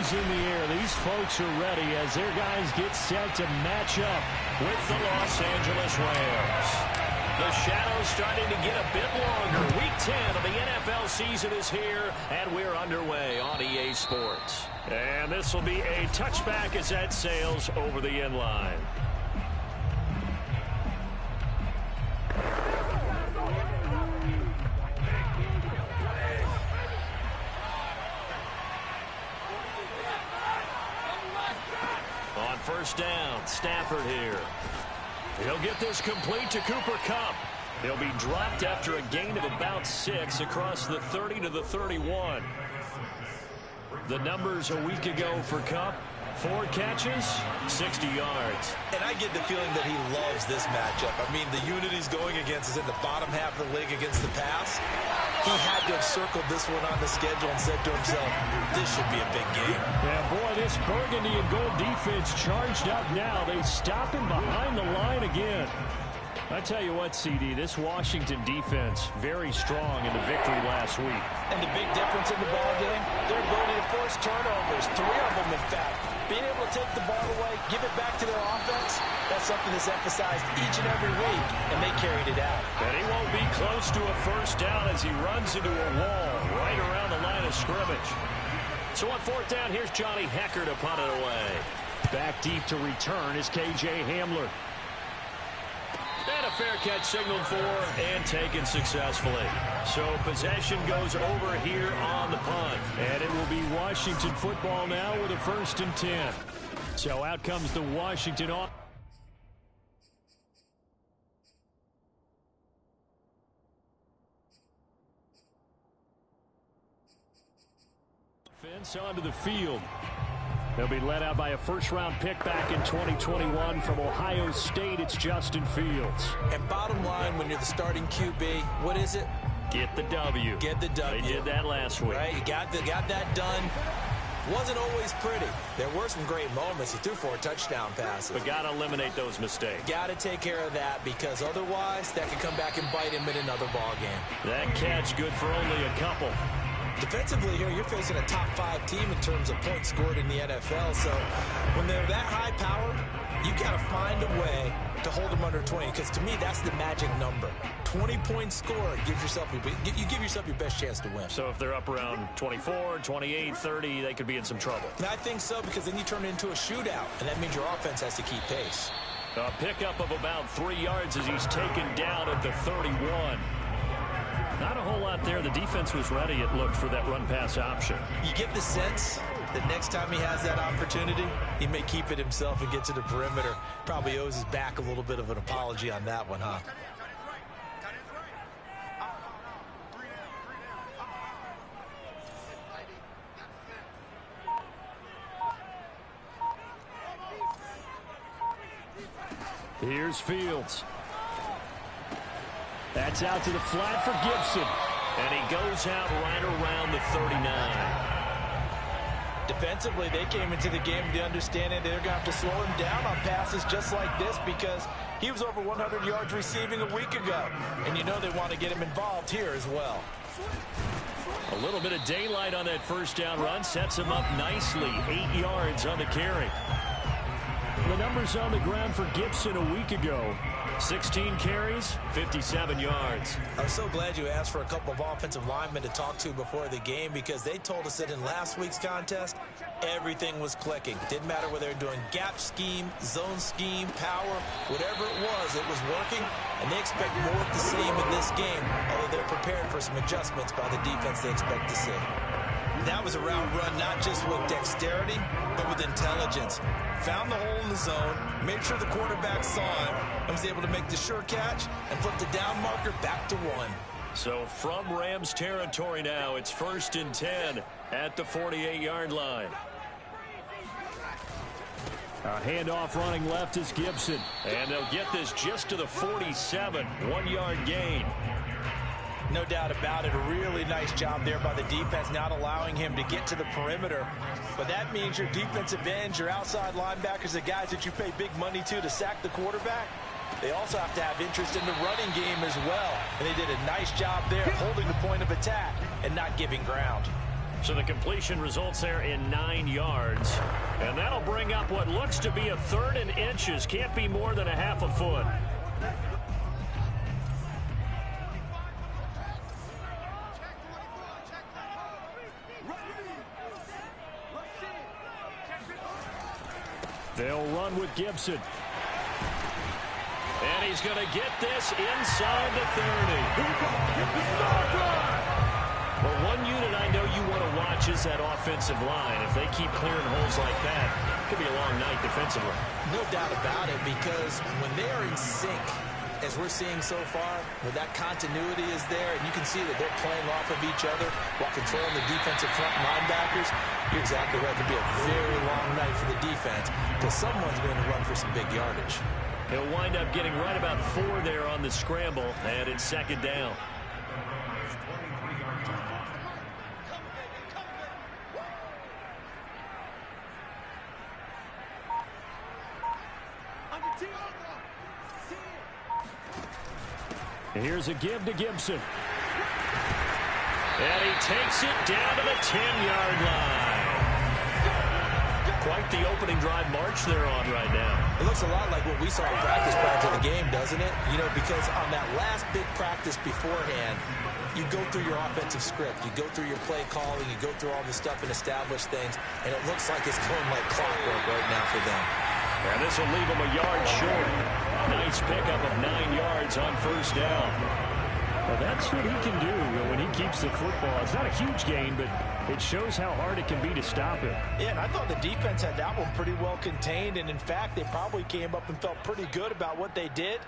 is in the air. These folks are ready as their guys get set to match up with the Los Angeles Rams. The shadow's starting to get a bit longer. Week 10 of the NFL season is here, and we're underway on EA Sports. And this will be a touchback as that sails over the end line. On first down, Stafford here. He'll get this complete to Cooper Kupp. He'll be dropped after a gain of about 6 across the 30 to the 31. The numbers a week ago for Kupp: 4 catches, 60 yards. And I get the feeling that he loves this matchup. I mean, the unit he's going against is in the bottom half of the league against the pass. He had to have circled this one on the schedule and said to himself, this should be a big game. Yeah, boy, this burgundy and gold defense charged up now. They stop him behind the line again. I tell you what, CD, this Washington defense, very strong in the victory last week. And the big difference in the ball game, their ability to force turnovers, 3 of them, in fact. Being able to take the ball away, give it back to their offense, that's something that's emphasized each and every week, and they carried it out. And he won't be close to a first down as he runs into a wall right around the line of scrimmage. So on fourth down, here's Johnny Hekker to punt it away. Back deep to return is KJ Hamler. And a fair catch signaled for and taken successfully. So possession goes over here on the punt. And it will be Washington football now with a 1st and 10. So out comes the Washington offense. Onto the field. They'll be led out by a first-round pick back in 2021 from Ohio State. It's Justin Fields. And bottom line, when you're the starting QB, what is it? Get the W. Get the W. They did that last week. Right, you got that done. Wasn't always pretty. There were some great moments. He threw 4 touchdown passes. But got to eliminate those mistakes. Got to take care of that, because otherwise that could come back and bite him in another ball game. That catch good for only a couple. Defensively here, you're facing a top 5 team in terms of points scored in the NFL. So when they're that high powered, you got to find a way to hold them under 20. Because to me, that's the magic number. 20 points scored gives yourself you give yourself your best chance to win. So if they're up around 24, 28, 30, they could be in some trouble. And I think so, because then you turn it into a shootout, and that means your offense has to keep pace. A pickup of about 3 yards as he's taken down at the 31. Not a whole lot there. The defense was ready, it looked, for that run-pass option. You get the sense that next time he has that opportunity, he may keep it himself and get to the perimeter. Probably owes his back a little bit of an apology on that one, huh? Here's Fields. That's out to the flat for Gibson. And he goes out right around the 39. Defensively, they came into the game with the understanding they're going to have to slow him down on passes just like this, because he was over 100 yards receiving a week ago. And you know they want to get him involved here as well. A little bit of daylight on that first down run sets him up nicely. 8 yards on the carry. The numbers on the ground for Gibson a week ago: 16 carries, 57 yards. I'm so glad you asked for a couple of offensive linemen to talk to before the game, because they told us that in last week's contest, everything was clicking. Didn't matter whether they're doing gap scheme, zone scheme, power, whatever it was working, and they expect more of the same in this game, although they're prepared for some adjustments by the defense they expect to see. That was a route run not just with dexterity, but with intelligence. Found the hole in the zone, made sure the quarterback saw him, and was able to make the sure catch and flip the down marker back to 1. So from Rams territory now, it's 1st and 10 at the 48-yard line. A handoff running left is Gibson. And they'll get this just to the 47, 1-yard gain. No doubt about it. A really nice job there by the defense, not allowing him to get to the perimeter. But that means your defensive ends, your outside linebackers, the guys that you pay big money to sack the quarterback, they also have to have interest in the running game as well. And they did a nice job there holding the point of attack and not giving ground. So the completion results there in 9 yards. And that'll bring up what looks to be a 3rd and inches. Can't be more than a half a foot. They'll run with Gibson. And he's going to get this inside the 30. Well, one unit I know you want to watch is that offensive line. If they keep clearing holes like that, it could be a long night defensively. No doubt about it, because when they are in sync, as we're seeing so far, where that continuity is there, and you can see that they're playing off of each other while controlling the defensive front linebackers, you're exactly right. It could be a very long night for the defense, because someone's going to run for some big yardage. He'll wind up getting right about 4 there on the scramble, and it's 2nd down. Here's a give to Gibson. And he takes it down to the 10-yard line. Quite the opening drive march they're on right now. It looks a lot like what we saw in practice prior to the game, doesn't it? You know, because on that last big practice beforehand, you go through your offensive script. You go through your play calling. You go through all the stuff and establish things. And it looks like it's going like clockwork right now for them. And this will leave them a yard short. Nice pickup of 9 yards on 1st down. Well, that's what he can do when he keeps the football. It's not a huge gain, but it shows how hard it can be to stop him. Yeah, and I thought the defense had that one pretty well contained, and in fact, they probably came up and felt pretty good about what they did.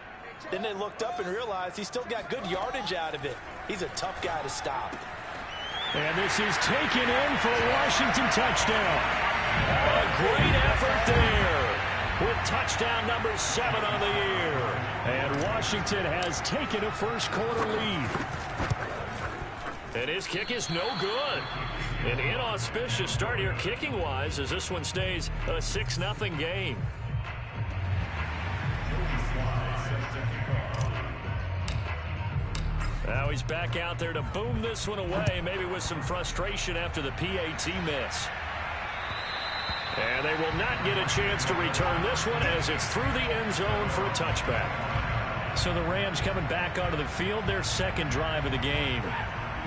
Then they looked up and realized he still got good yardage out of it. He's a tough guy to stop. And this is taken in for a Washington touchdown. A great effort there, with touchdown number 7 on the year. And Washington has taken a first-quarter lead. And his kick is no good. An inauspicious start here kicking-wise as this one stays a 6-0 game. Now he's back out there to boom this one away, maybe with some frustration after the PAT miss. And they will not get a chance to return this one as it's through the end zone for a touchback. So the Rams coming back onto the field, their 2nd drive of the game.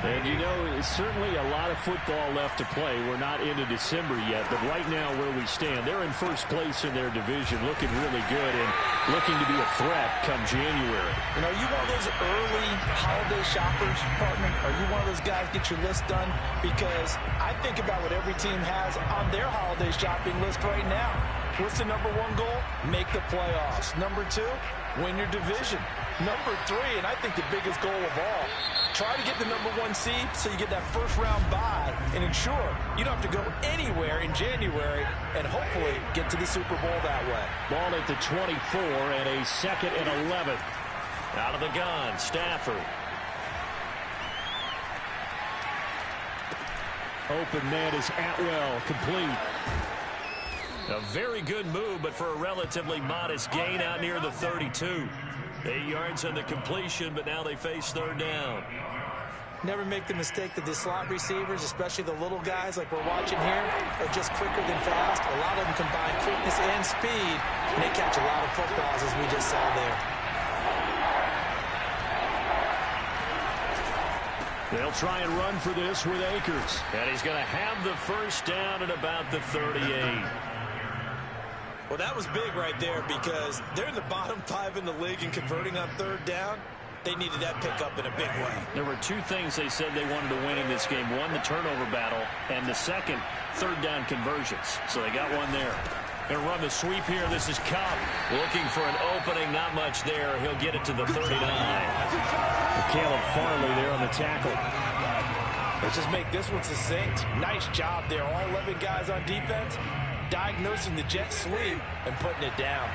And, you know, it's certainly a lot of football left to play. We're not into December yet, but right now where we stand, they're in first place in their division, looking really good and looking to be a threat come January. You know, you one of those early holiday shoppers, partner? Are you one of those guys get your list done? Because I think about what every team has on their holiday shopping list right now. What's the number 1 goal? Make the playoffs. Number 2, win your division. Number 3, and I think the biggest goal of all, try to get the number 1 seed so you get that first-round bye and ensure you don't have to go anywhere in January and hopefully get to the Super Bowl that way. Ball at the 24 and a 2nd and 11. Out of the gun, Stafford. Open man is Atwell, complete. A very good move, but for a relatively modest gain out near the 32. 8 yards on the completion, but now they face 3rd down. Never make the mistake that the slot receivers, especially the little guys like we're watching here, are just quicker than fast. A lot of them combine quickness and speed, and they catch a lot of footballs, as we just saw there. They'll try and run for this with Akers. And he's going to have the first down at about the 38. Well, that was big right there because they're in the bottom 5 in the league and converting on 3rd down. They needed that pickup in a big way. There were 2 things they said they wanted to win in this game. 1, the turnover battle, and the 2nd, 3rd down conversions. So they got one there. Going to run the sweep here. This is Cobb looking for an opening. Not much there. He'll get it to the 39. Caleb Farley there on the tackle. Let's just make this one succinct. Nice job there. All 11 guys on defense diagnosing the jet sweep and putting it down.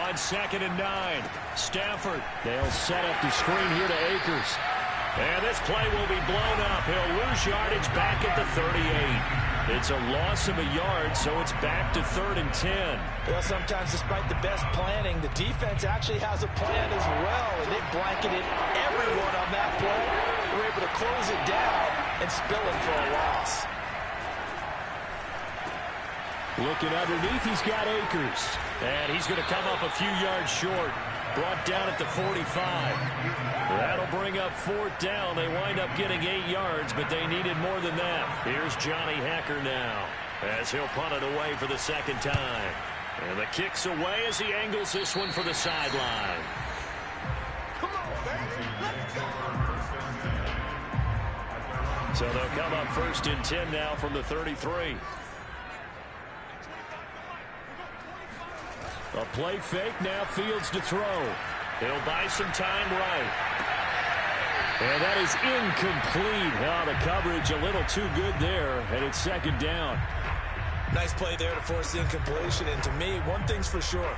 On 2nd and 9, Stafford. They'll set up the screen here to Akers. And this play will be blown up. He'll lose yardage back at the 38. It's a loss of a yard, so it's back to 3rd and 10. Well, sometimes despite the best planning, the defense actually has a plan as well, and they blanketed everyone on that play. They were able to close it down and spill it for a loss. Looking underneath, he's got Akers. And he's going to come up a few yards short. Brought down at the 45. That'll bring up 4th down. They wind up getting 8 yards, but they needed more than that. Here's Johnny Hekker now as he'll punt it away for the 2nd time. And the kick's away as he angles this one for the sideline. Come on, baby. Let's go. So they'll come up 1st and 10 now from the 33. A play fake, now Fields to throw. He'll buy some time right. And that is incomplete. Oh, the coverage a little too good there, and it's 2nd down. Nice play there to force the incompletion. And to me, one thing's for sure.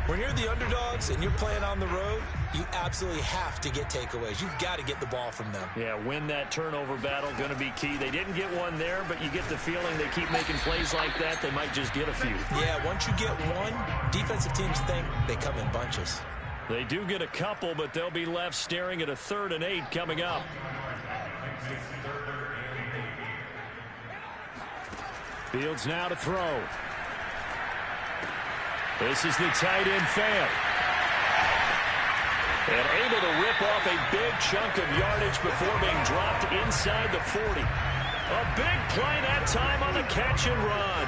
When you're the underdogs and you're playing on the road, you absolutely have to get takeaways. You've got to get the ball from them. Yeah, win that turnover battle, going to be key. They didn't get one there, but you get the feeling they keep making plays like that, they might just get a few. Yeah, once you get one, defensive teams think they come in bunches. They do get a couple, but they'll be left staring at a 3rd and 8 coming up. Fields now to throw. This is the tight end Fant. And able to rip off a big chunk of yardage before being dropped inside the 40. A big play that time on the catch and run.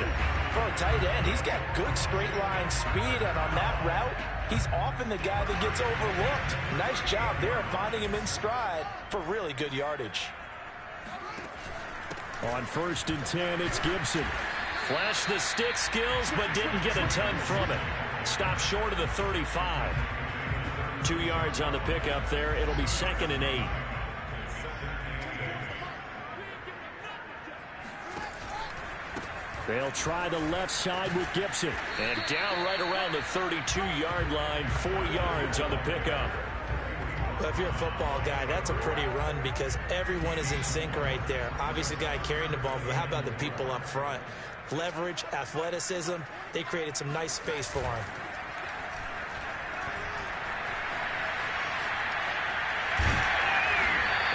For a tight end, he's got good straight line speed, and on that route, he's often the guy that gets overlooked. Nice job there of finding him in stride for really good yardage. On 1st and 10, it's Gibson. Flashed the stick skills, but didn't get a ton from it. Stopped short of the 35. 2 yards on the pickup there. It'll be 2nd and 8. They'll try the left side with Gibson. And down right around the 32-yard line. 4 yards on the pickup. Well, if you're a football guy, that's a pretty run because everyone is in sync right there. Obviously, the guy carrying the ball, but how about the people up front? Leverage, athleticism, they created some nice space for him.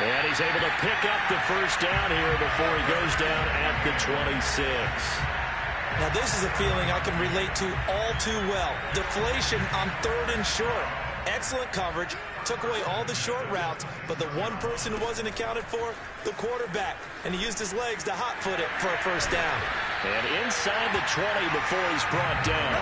And he's able to pick up the 1st down here before he goes down at the 26. Now, this is a feeling I can relate to all too well. Deflation on 3rd and short. Excellent coverage. Took away all the short routes, but the one person who wasn't accounted for, the quarterback. And he used his legs to hot-foot it for a 1st down. And inside the 20 before he's brought down.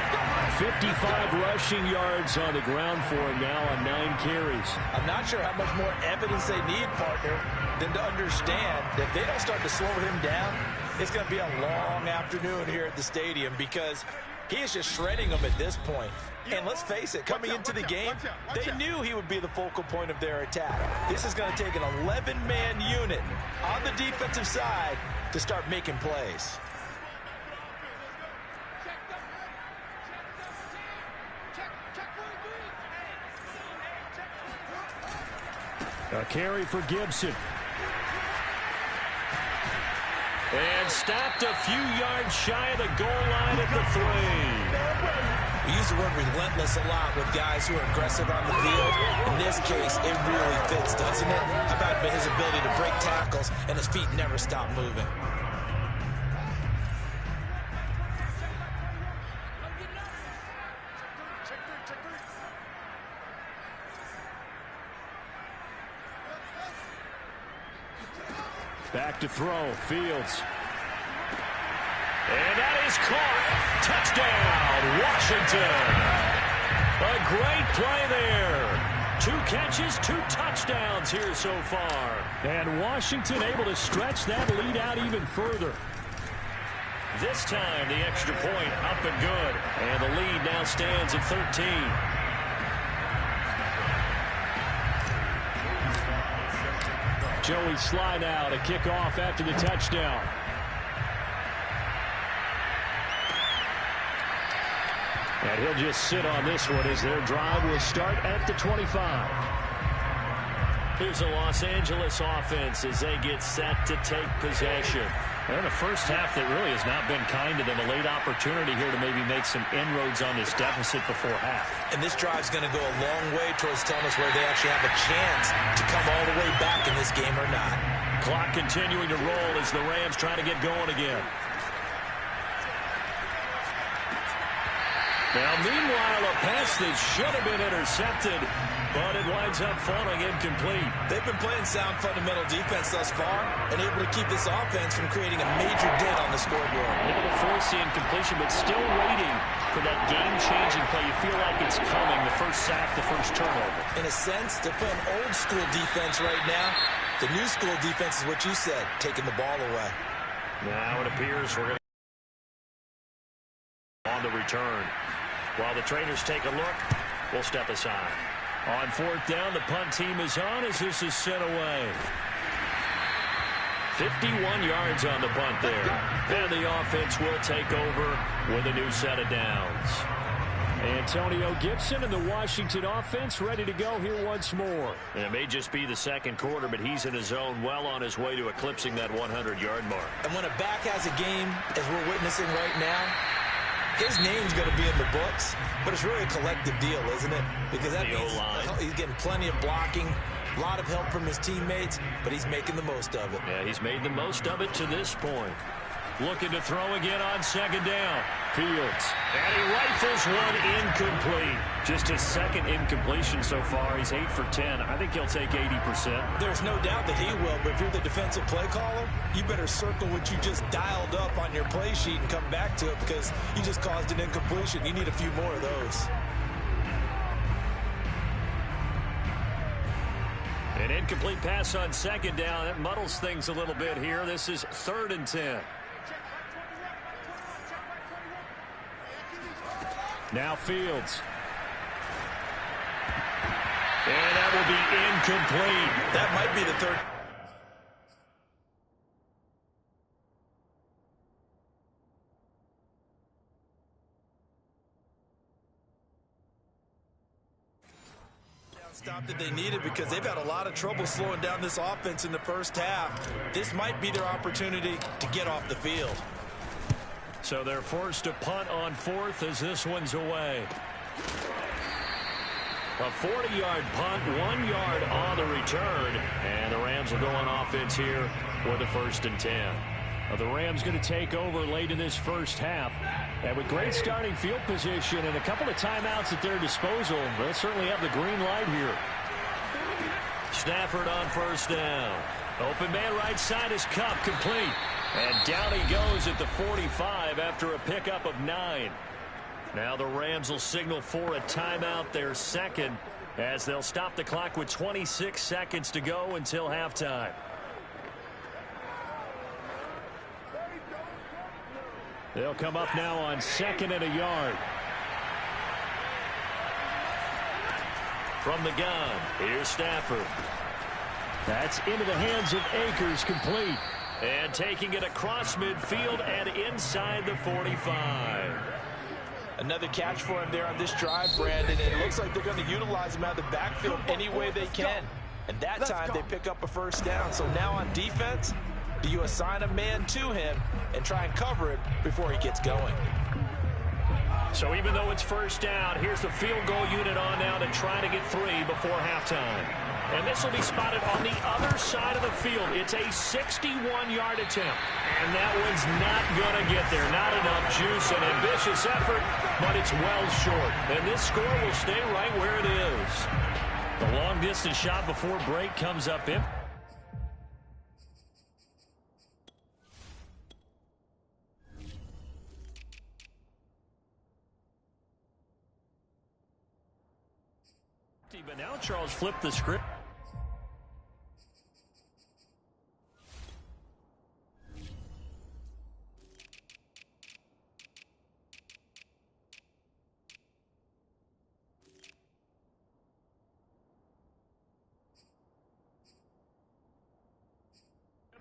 55 rushing yards on the ground for him now on 9 carries. I'm not sure how much more evidence they need, partner, than to understand that if they don't start to slow him down, it's going to be a long afternoon here at the stadium because he is just shredding them at this point. And let's face it, coming into the game, they knew he would be the focal point of their attack. This is going to take an 11-man unit on the defensive side to start making plays. A carry for Gibson. And stopped a few yards shy of the goal line at the 3. We use the word relentless a lot with guys who are aggressive on the field. In this case, it really fits, doesn't it? How about his ability to break tackles and his feet never stop moving? Back to throw, Fields. And that is caught. Touchdown, Washington. A great play there. 2 catches, 2 touchdowns here so far. And Washington able to stretch that lead out even further. This time, the extra point up and good. And the lead now stands at 13. Joey slide out, a kickoff after the touchdown. And he'll just sit on this one as their drive will start at the 25. Here's the Los Angeles offense as they get set to take possession. And the first half that really has not been kind to them. A late opportunity here to maybe make some inroads on this deficit before half. And this drive's going to go a long way towards telling us where they actually have a chance to come all the way back in this game or not. Clock continuing to roll as the Rams try to get going again. Now, meanwhile, a pass that should have been intercepted, but it winds up falling incomplete. They've been playing sound fundamental defense thus far and able to keep this offense from creating a major dent on the scoreboard. Able to force the incompletion, but still waiting for that game-changing play. You feel like it's coming, the first sack, the first turnover. In a sense, they're playing old-school defense right now. The new school defense is what you said, taking the ball away. Now it appears we're going to on the return. While the trainers take a look, we'll step aside. On fourth down, the punt team is on as this is sent away. 51 yards on the punt there. And the offense will take over with a new set of downs. Antonio Gibson and the Washington offense ready to go here once more. And it may just be the second quarter, but he's in his zone, well on his way to eclipsing that 100-yard mark. And when a back has a game, as we're witnessing right now, his name's going to be in the books, but it's really a collective deal, isn't it? Because that means he's getting plenty of blocking, a lot of help from his teammates, but he's making the most of it. Yeah, he's made the most of it to this point. Looking to throw again on second down. Fields. And he rifles one incomplete. Just his second incompletion so far. He's 8 for 10. I think he'll take 80%. There's no doubt that he will, but if you're the defensive play caller, you better circle what you just dialed up on your play sheet and come back to it because you just caused an incompletion. You need a few more of those. An incomplete pass on second down. That muddles things a little bit here. This is 3rd and 10. Now Fields. And that will be incomplete. That might be the third. Stop that they needed because they've had a lot of trouble slowing down this offense in the first half. This might be their opportunity to get off the field. So they're forced to punt on 4th as this one's away. A 40-yard punt, 1 yard on the return. And the Rams will go on offense here with a 1st and 10. The Rams going to take over late in this first half. And with great starting field position and a couple of timeouts at their disposal, they'll certainly have the green light here. Stafford on 1st down. Open man right side is Kupp, complete. And down he goes at the 45 after a pickup of 9. Now the Rams will signal for a timeout, their second, as they'll stop the clock with 26 seconds to go until halftime. They'll come up now on 2nd and a yard. From the gun, here's Stafford. That's into the hands of Akers, complete. And taking it across midfield and inside the 45. Another catch for him there on this drive, Brandon, and it looks like they're going to utilize him out of the backfield any way they can. And that time they pick up a 1st down. So now on defense, do you assign a man to him and try and cover it before he gets going? So even though it's 1st down, here's the field goal unit on now to try to get 3 before halftime. And this will be spotted on the other side of the field. It's a 61-yard attempt. And that one's not going to get there. Not enough juice, an ambitious effort, but it's well short. And this score will stay right where it is. The long-distance shot before break comes up in. But now Charles flipped the script.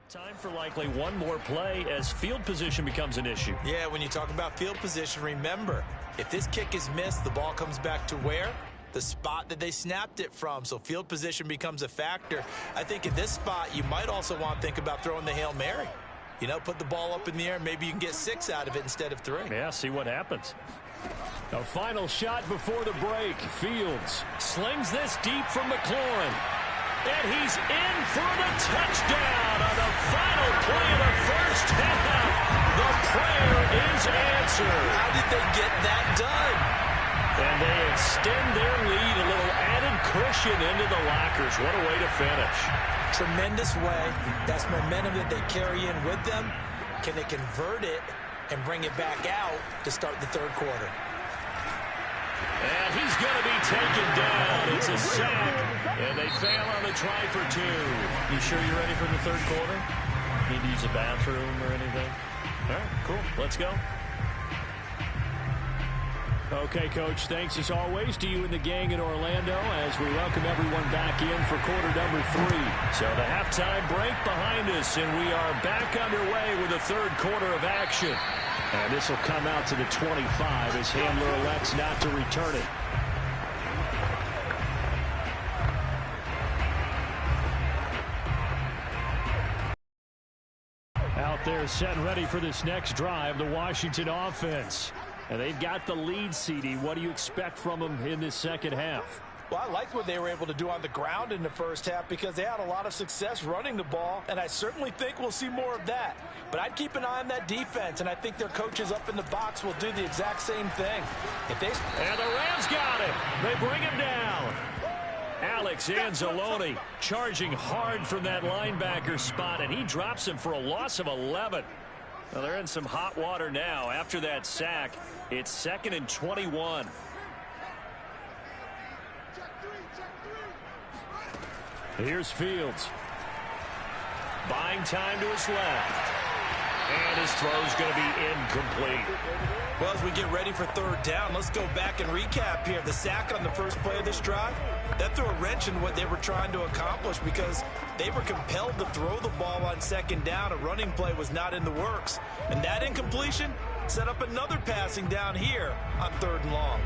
Time for likely one more play as field position becomes an issue. Yeah, when you talk about field position, remember, if this kick is missed, the ball comes back to where? the spot that they snapped it from. So field position becomes a factor. I think in this spot, you might also want to think about throwing the Hail Mary. You know, put the ball up in the air. Maybe you can get 6 out of it instead of 3. Yeah, see what happens. A final shot before the break. Fields slings this deep from McLaurin. And he's in for the touchdown on the final play of the first half. The prayer is answered. How did they get that done? And they extend their lead, a little added cushion into the lockers. What a way to finish. Tremendous way. That's momentum that they carry in with them. Can they convert it and bring it back out to start the third quarter? And he's going to be taken down. It's a sack, and they fail on the try for 2. You sure you're ready for the third quarter? Need to use a bathroom or anything? All right, cool. Let's go. Okay, Coach, thanks as always to you and the gang in Orlando as we welcome everyone back in for quarter number 3. So the halftime break behind us, and we are back underway with the third quarter of action. And this will come out to the 25 as Handler elects not to return it. Out there set and ready for this next drive, the Washington offense. And they've got the lead, CD. What do you expect from them in this second half? Well, I liked what they were able to do on the ground in the first half because they had a lot of success running the ball, and I certainly think we'll see more of that. But I'd keep an eye on that defense, and I think their coaches up in the box will do the exact same thing. And the Rams got it. They bring him down. Alex Anzalone charging hard from that linebacker spot, and he drops him for a loss of 11. Well, they're in some hot water now. After that sack, it's 2nd and 21. Here's Fields. Buying time to his left. And his throw's going to be incomplete. Well, as we get ready for third down, let's go back and recap here. The sack on the first play of this drive, that threw a wrench in what they were trying to accomplish because they were compelled to throw the ball on second down. A running play was not in the works. And that incompletion set up another passing down here on 3rd and long.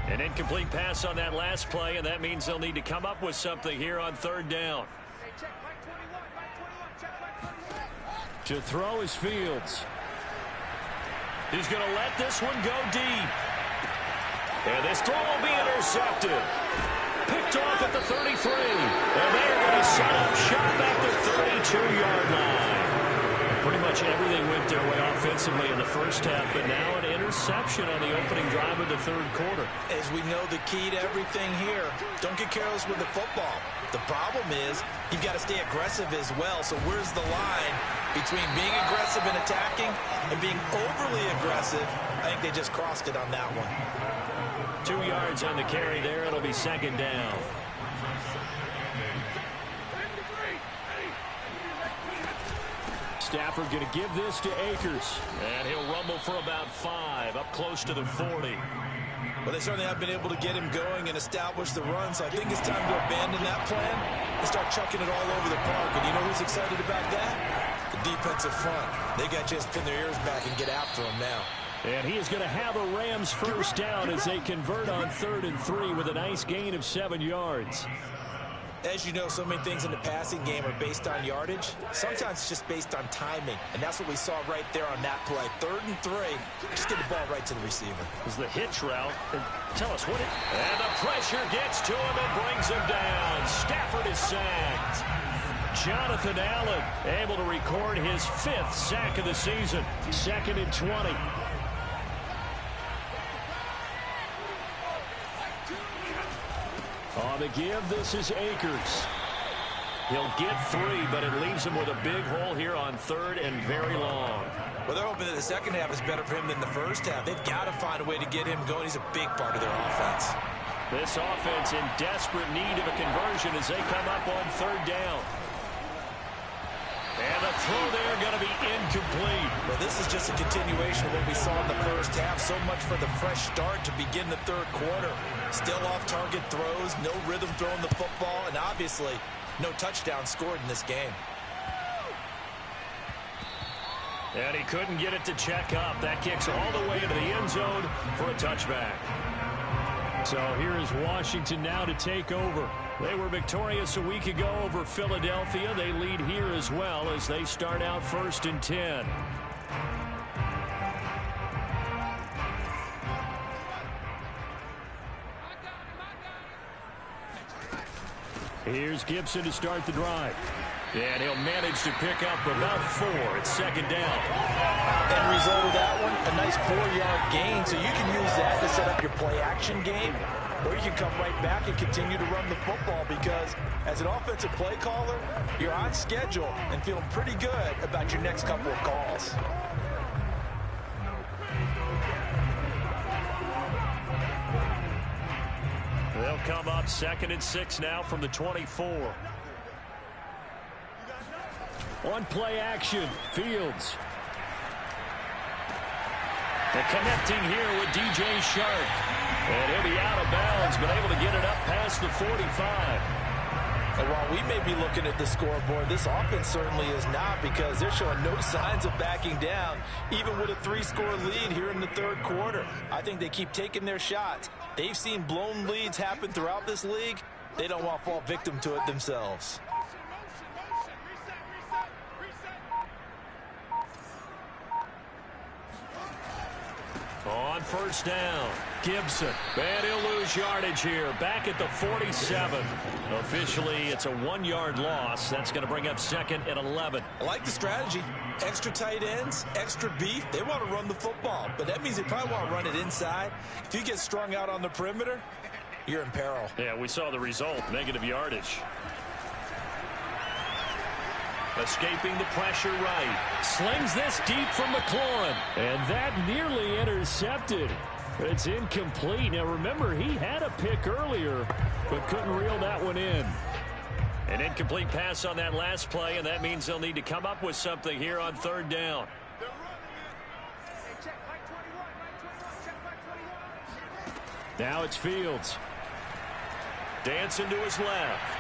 An incomplete pass on that last play, and that means they'll need to come up with something here on 3rd down. To throw is Fields. He's going to let this one go deep. And this throw will be intercepted. Picked off at the 33. And they're going to set up shop at the 32-yard line. Pretty much everything went their way offensively in the first half, but now an interception on the opening drive of the third quarter. As we know, the key to everything here, don't get careless with the football. The problem is you've got to stay aggressive as well. So where's the line between being aggressive and attacking and being overly aggressive? I think they just crossed it on that one. 2 yards on the carry there. It'll be 2nd down. Stafford going to give this to Akers. And he'll rumble for about 5, up close to the 40. Well, they certainly have been able to get him going and establish the run, so I think it's time to abandon that plan and start chucking it all over the park. And you know who's excited about that? The defensive front. They got to just pin their ears back and get after him now. And he is going to have a Rams first down as they convert on 3rd and 3 with a nice gain of 7 yards. As you know, so many things in the passing game are based on yardage. Sometimes it's just based on timing, and that's what we saw right there on that play. 3rd and 3, just get the ball right to the receiver. It was the hitch route. And tell us what it... And the pressure gets to him and brings him down. Stafford is sacked. Jonathan Allen able to record his 5th sack of the season. 2nd and 20. On the give, this is Akers. He'll get 3, but it leaves him with a big hole here on 3rd and very long. Well, they're hoping that the second half is better for him than the first half. They've got to find a way to get him going. He's a big part of their offense. This offense in desperate need of a conversion as they come up on 3rd down. And the throw there going to be incomplete. Well, this is just a continuation of what we saw in the first half. So much for the fresh start to begin the third quarter. Still off-target throws, no rhythm throwing the football, and obviously no touchdown scored in this game. And he couldn't get it to check up. That kicks all the way into the end zone for a touchback. So here is Washington now to take over. They were victorious a week ago over Philadelphia. They lead here as well as they start out 1st and 10. Here's Gibson to start the drive. And he'll manage to pick up about 4. It's 2nd down. End result of that one, a nice 4-yard gain. So you can use that to set up your play-action game, or you can come right back and continue to run the football because as an offensive play caller, you're on schedule and feeling pretty good about your next couple of calls. They'll come up 2nd and 6 now from the 24. On play action, Fields. And connecting here with DJ Shark. And he'll be out of bounds, but able to get it up past the 45. And while we may be looking at the scoreboard, this offense certainly is not because they're showing no signs of backing down, even with a 3-score lead here in the 3rd quarter. I think they keep taking their shots. They've seen blown leads happen throughout this league. They don't want to fall victim to it themselves. On 1st down, Gibson. And he'll lose yardage here. Back at the 47. Officially, it's a 1-yard loss. That's going to bring up 2nd and 11. I like the strategy. Extra tight ends, extra beef. They want to run the football, but that means they probably want to run it inside. If you get strung out on the perimeter, you're in peril. Yeah, we saw the result. Negative yardage. Escaping the pressure right. Slings this deep from McLaurin. And that nearly intercepted. It's incomplete. Now remember, he had a pick earlier, but couldn't reel that one in. An incomplete pass on that last play, and that means they'll need to come up with something here on 3rd down. Now it's Fields. Dancing to his left.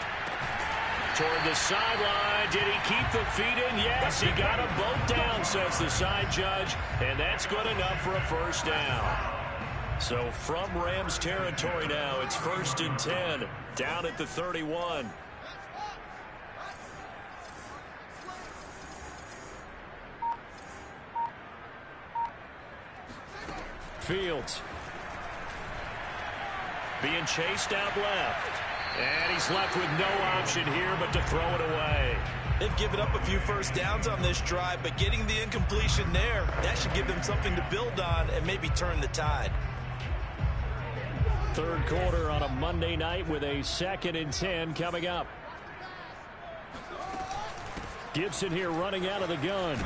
Toward the sideline. Did he keep the feet in? Yes, he got them both down, says the side judge. And that's good enough for a 1st down. So from Rams territory now, it's 1st and 10. Down at the 31. Fields. Being chased out left. And he's left with no option here but to throw it away. They've given up a few 1st downs on this drive, but getting the incompletion there, that should give them something to build on and maybe turn the tide. 3rd quarter on a Monday night with a 2nd and 10 coming up. Gibson here running out of the gun.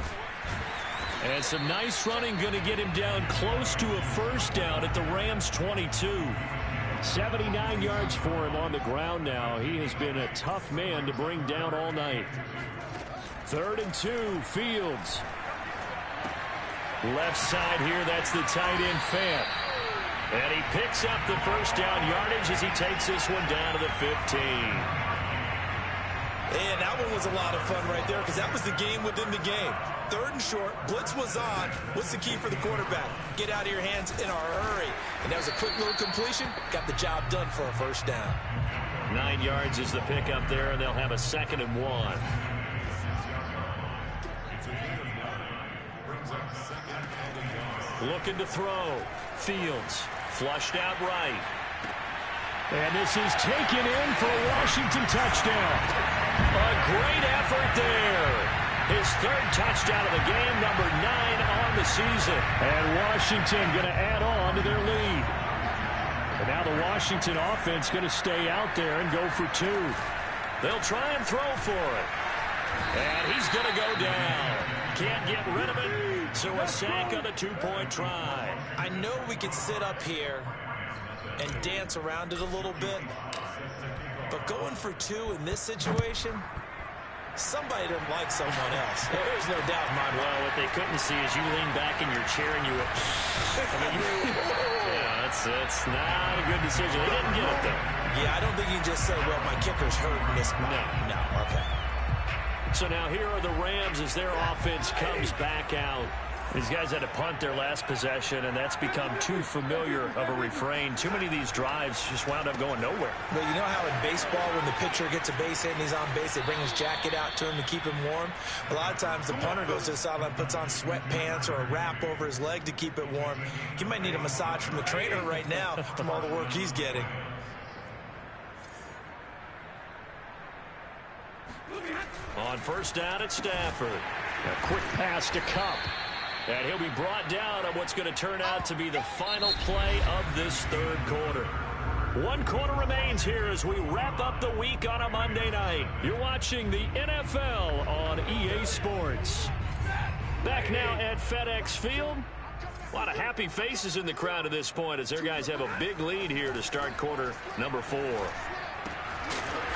And some nice running going to get him down close to a 1st down at the Rams 22. 79 yards for him on the ground now. He has been a tough man to bring down all night. 3rd and 2, Fields. Left side here, that's the tight end Fant. And he picks up the 1st down yardage as he takes this one down to the 15. And that one was a lot of fun right there because that was the game within the game. 3rd and short, blitz was on. What's the key for the quarterback? Get out of your hands in a hurry. And that was a quick little completion. Got the job done for a 1st down. 9 yards is the pickup there, and they'll have a 2nd and 1. Looking to throw. Fields flushed out right. And this is taken in for a Washington touchdown. A great effort there. His 3rd touchdown of the game, number 9 on the season. And Washington going to add on to their lead. And now the Washington offense going to stay out there and go for 2. They'll try and throw for it. And he's going to go down. Can't get rid of it. So a sack on a 2-point try. I know we could sit up here and dance around it a little bit. But going for 2 in this situation, somebody doesn't like someone else. There's no doubt in my mind. Well, what they couldn't see is you lean back in your chair and you were... yeah, it's not a good decision. They didn't get it, though. Yeah, I don't think you can just say, well, my kicker's hurt in this. No. Okay. So now here are the Rams as their offense comes back out. These guys had to punt their last possession, and that's become too familiar of a refrain. Too many of these drives just wound up going nowhere. Well, you know how in baseball, when the pitcher gets a base hit and he's on base, they bring his jacket out to him to keep him warm? A lot of times the punter goes to the sideline, puts on sweatpants or a wrap over his leg to keep it warm. He might need a massage from the trainer right now from all the work he's getting. On first down, it's Stafford. A quick pass to Kupp. And he'll be brought down on what's going to turn out to be the final play of this third quarter. 1 quarter remains here as we wrap up the week on a Monday night. You're watching the NFL on EA Sports. Back now at FedEx Field. A lot of happy faces in the crowd at this point as their guys have a big lead here to start quarter number 4.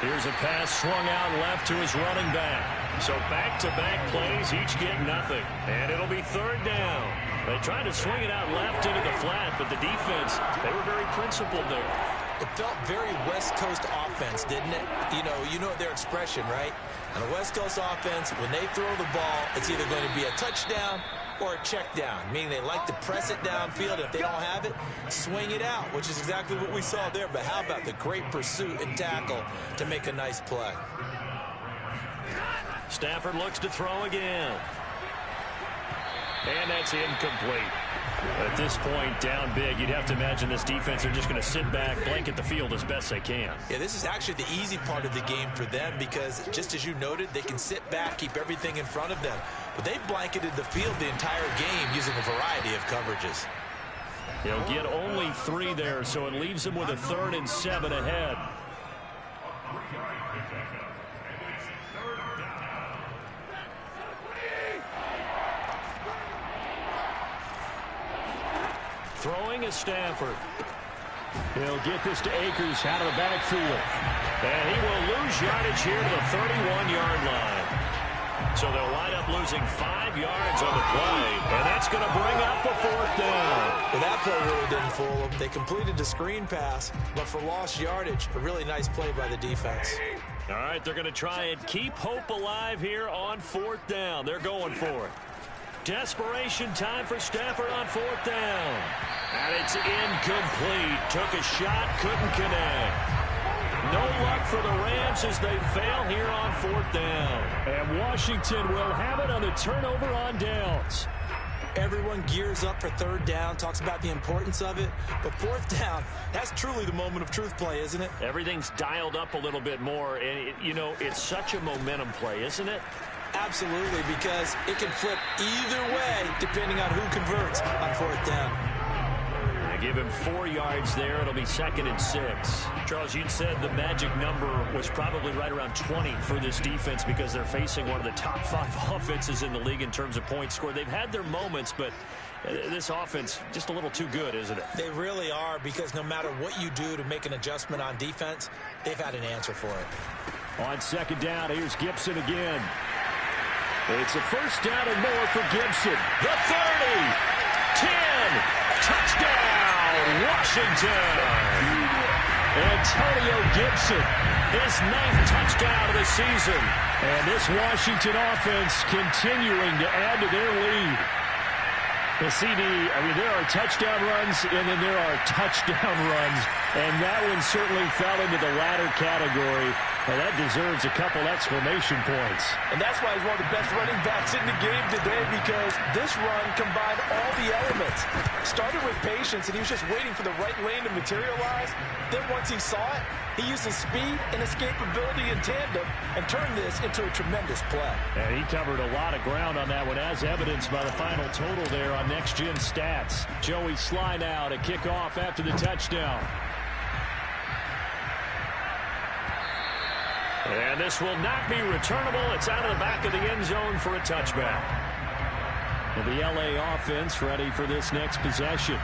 Here's a pass swung out left to his running back. So back-to-back plays, each get nothing. And it'll be third down. They tried to swing it out left into the flat, but the defense, they were very principled there. It felt very West Coast offense, didn't it? You know their expression, right? On a West Coast offense, when they throw the ball, it's either going to be a touchdown or a check down, meaning they like to press it downfield. If they don't have it, swing it out, which is exactly what we saw there. But how about the great pursuit and tackle to make a nice play? Stafford looks to throw again. And that's incomplete. At this point, down big, you'd have to imagine this defense are just going to sit back, blanket the field as best they can. Yeah, this is actually the easy part of the game for them because, just as you noted, they can sit back, keep everything in front of them. But they've blanketed the field the entire game using a variety of coverages. He'll get only 3 there, so it leaves him with a 3rd and 7 ahead. Throwing is Stafford. He'll get this to Akers out of the backfield. And he will lose yardage here to the 31-yard line. So they'll wind up losing 5 yards on the play. And that's going to bring up a 4th down. Well, that play really didn't fool them. They completed the screen pass, but for lost yardage, a really nice play by the defense. All right, they're going to try and keep hope alive here on 4th down. They're going for it. Desperation time for Stafford on 4th down. And it's incomplete. Took a shot, couldn't connect. No luck for the Rams as they fail here on 4th down. And Washington will have it on the turnover on downs. Everyone gears up for 3rd down, talks about the importance of it. But 4th down, that's truly the moment of truth play, isn't it? Everything's dialed up a little bit more. And, it's such a momentum play, isn't it? Absolutely, because it can flip either way depending on who converts on 4th down. Give him 4 yards there. It'll be 2nd and 6. Charles, you'd said the magic number was probably right around 20 for this defense because they're facing one of the top 5 offenses in the league in terms of points scored. They've had their moments, but this offense just a little too good, isn't it? They really are, because no matter what you do to make an adjustment on defense, they've had an answer for it. On 2nd down, here's Gibson again. It's a 1st down and more for Gibson. The 30, 10, touchdown, Washington. Antonio Gibson, his 9th touchdown of the season. And this Washington offense continuing to add to their lead. The CD, there are touchdown runs, and then there are touchdown runs. And that one certainly fell into the latter category. And that deserves a couple exclamation points. And that's why he's one of the best running backs in the game today, because this run combined all the elements. Started with patience, and he was just waiting for the right lane to materialize. Then once he saw it, he used his speed and escapability in tandem and turned this into a tremendous play. And he covered a lot of ground on that one, as evidenced by the final total there on Next Gen Stats. Joey Sly now to kick off after the touchdown. And this will not be returnable. It's out of the back of the end zone for a touchback. And the LA offense ready for this next possession.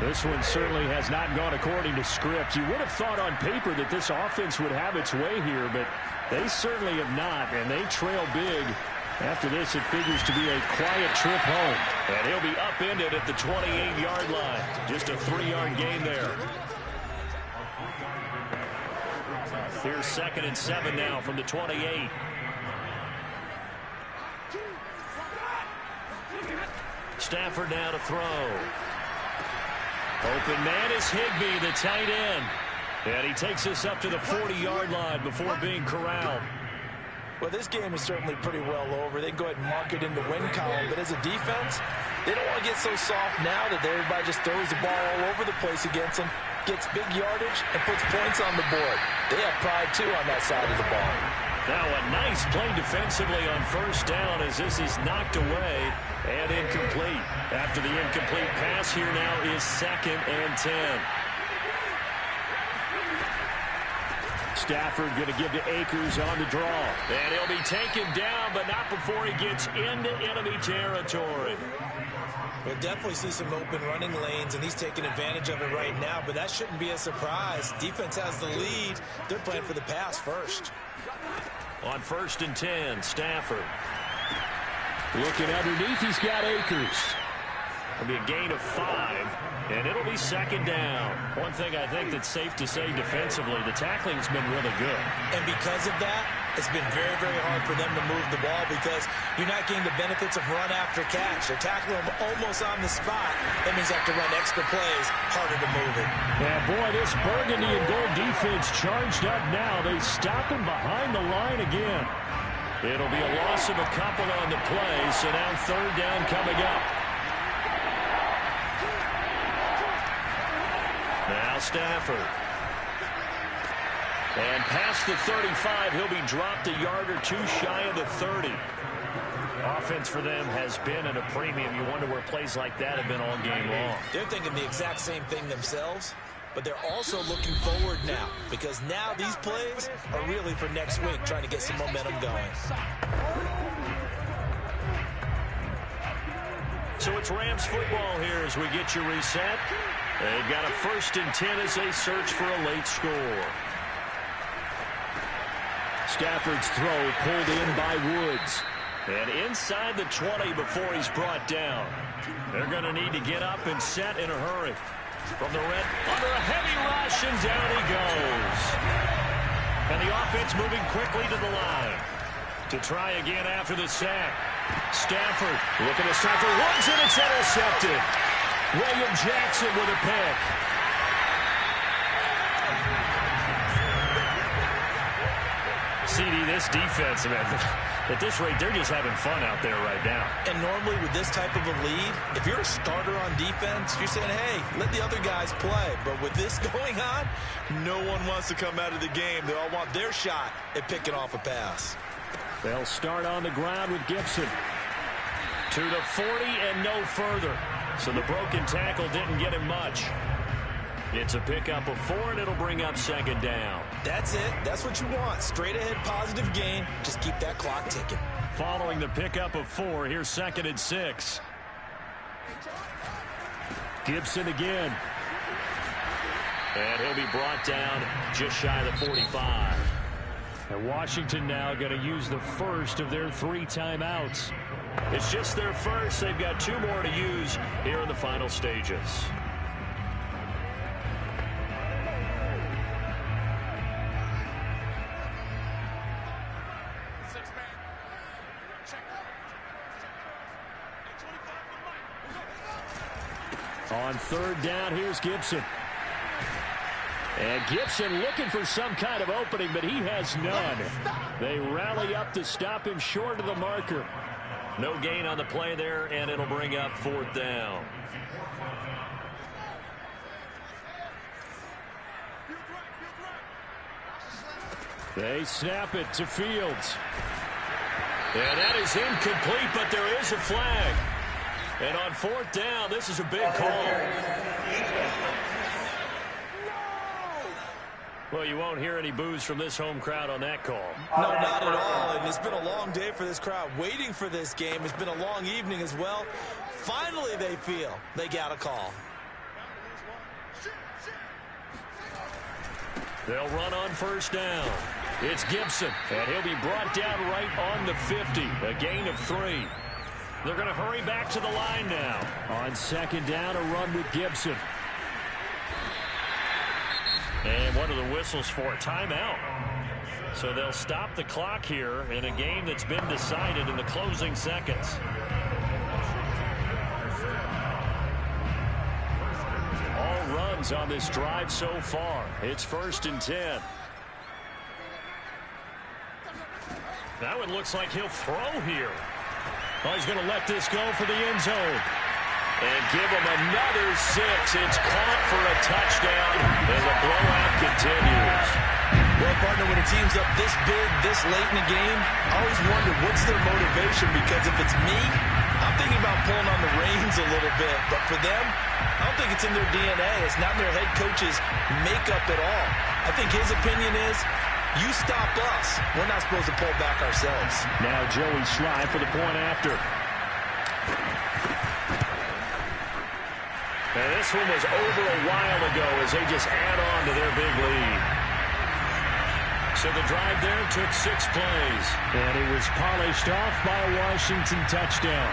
This one certainly has not gone according to script. You would have thought on paper that this offense would have its way here, but they certainly have not, and they trail big. After this, it figures to be a quiet trip home. And he'll be upended at the 28-yard line. Just a 3-yard gain there. Here's 2nd and 7 now from the 28. Stafford now to throw. Open man is Higbee, the tight end. And he takes us up to the 40-yard line before being corralled. Well, this game is certainly pretty well over. They can go ahead and mark it in the win column. But as a defense, they don't want to get so soft now that everybody just throws the ball all over the place against them, gets big yardage, and puts points on the board. They have pride, too, on that side of the ball. Now a nice play defensively on first down as this is knocked away and incomplete. After the incomplete pass, here now is 2nd and 10. Stafford going to give to Akers on the draw. And he'll be taken down, but not before he gets into enemy territory. We'll definitely see some open running lanes, and he's taking advantage of it right now, but that shouldn't be a surprise. Defense has the lead. They're playing for the pass first. On 1st and 10, Stafford. Looking underneath, he's got Akers. It'll be a gain of 5, and it'll be 2nd down. One thing I think that's safe to say defensively, the tackling's been really good. And because of that, it's been very, very hard for them to move the ball because you're not getting the benefits of run after catch. They're tackling them almost on the spot. That means they have to run extra plays, harder to move it. Yeah, boy, this burgundy and gold defense charged up now. They stop him behind the line again. It'll be a loss of a couple on the play, so now 3rd down coming up. Now Stafford. And past the 35, he'll be dropped a yard or two shy of the 30. Offense for them has been at a premium. You wonder where plays like that have been all game long. They're thinking the exact same thing themselves, but they're also looking forward now because now these plays are really for next week, trying to get some momentum going. So it's Rams football here as we get you reset. They've got a 1st and 10 as they search for a late score. Stafford's throw pulled in by Woods. And inside the 20 before he's brought down. They're going to need to get up and set in a hurry. From the red, under a heavy rush, and down he goes. And the offense moving quickly to the line. To try again after the sack. Stafford looking to start for Woods, and it's intercepted. William Jackson with a pick. CD, this defense, man, at this rate, they're just having fun out there right now. And normally with this type of a lead, if you're a starter on defense, you're saying, hey, let the other guys play. But with this going on, no one wants to come out of the game. They all want their shot at picking off a pass. They'll start on the ground with Gibson. To the 40 and no further. So the broken tackle didn't get him much. It's a pickup of 4, and it'll bring up 2nd down. That's it. That's what you want. Straight ahead, positive gain. Just keep that clock ticking. Following the pickup of 4, here's 2nd and 6. Gibson again. And he'll be brought down just shy of the 45. And Washington now going to use the first of their 3 timeouts. It's just their first. They've got 2 more to use here in the final stages. On 3rd down, here's Gibson. And Gibson looking for some kind of opening, but he has none. They rally up to stop him short of the marker. No gain on the play there, and it'll bring up 4th down. They snap it to Fields. And that is incomplete, but there is a flag. And on 4th down, this is a big call. Well, you won't hear any boos from this home crowd on that call. No, not at all. And it's been a long day for this crowd waiting for this game. It's been a long evening as well. Finally, they feel they got a call. They'll run on 1st down. It's Gibson, and he'll be brought down right on the 50. A gain of 3. They're going to hurry back to the line now. On 2nd down, a run with Gibson. And what are the whistles for? Timeout. So they'll stop the clock here in a game that's been decided in the closing seconds. downs on this drive so far. It's 1st and 10. That one looks like he'll throw here. Oh, he's going to let this go for the end zone. And give him another 6. It's caught for a touchdown, and the blowout continues. Well, partner, when a team's up this big, this late in the game, I always wonder what's their motivation, because if it's me, I'm thinking about pulling on the reins a little bit. But for them, I don't think it's in their DNA. It's not in their head coach's makeup at all. I think his opinion is, you stop us. We're not supposed to pull back ourselves. Now Joey Slye for the point after. And this one was over a while ago as they just add on to their big lead. So the drive there took 6 plays. And it was polished off by a Washington touchdown.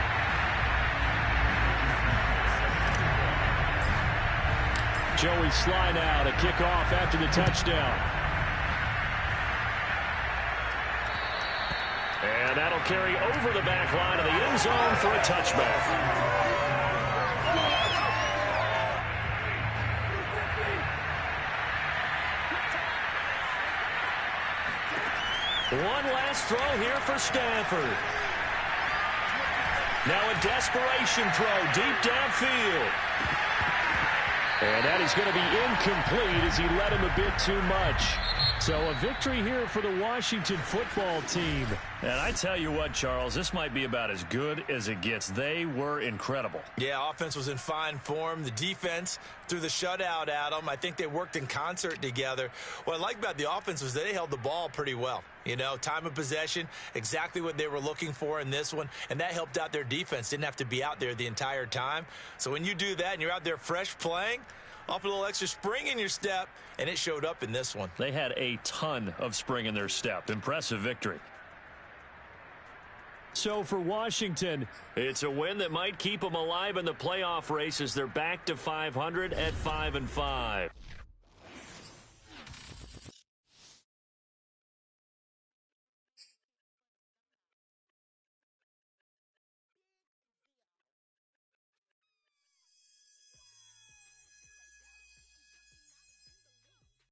Joey Slye now to kick off after the touchdown. And that'll carry over the back line of the end zone for a touchback. One last throw here for Stanford. Now a desperation throw deep downfield. And that is going to be incomplete as he led him a bit too much. So a victory here for the Washington football team. And I tell you what, Charles, this might be about as good as it gets. They were incredible. Yeah, offense was in fine form. The defense threw the shutout at them. I think they worked in concert together. What I like about the offense was they held the ball pretty well. You know, time of possession, exactly what they were looking for in this one. And that helped out their defense. Didn't have to be out there the entire time. So when you do that and you're out there fresh playing, off a little extra spring in your step, and it showed up in this one. They had a ton of spring in their step. Impressive victory. So for Washington, it's a win that might keep them alive in the playoff race as they're back to 500 at 5-5.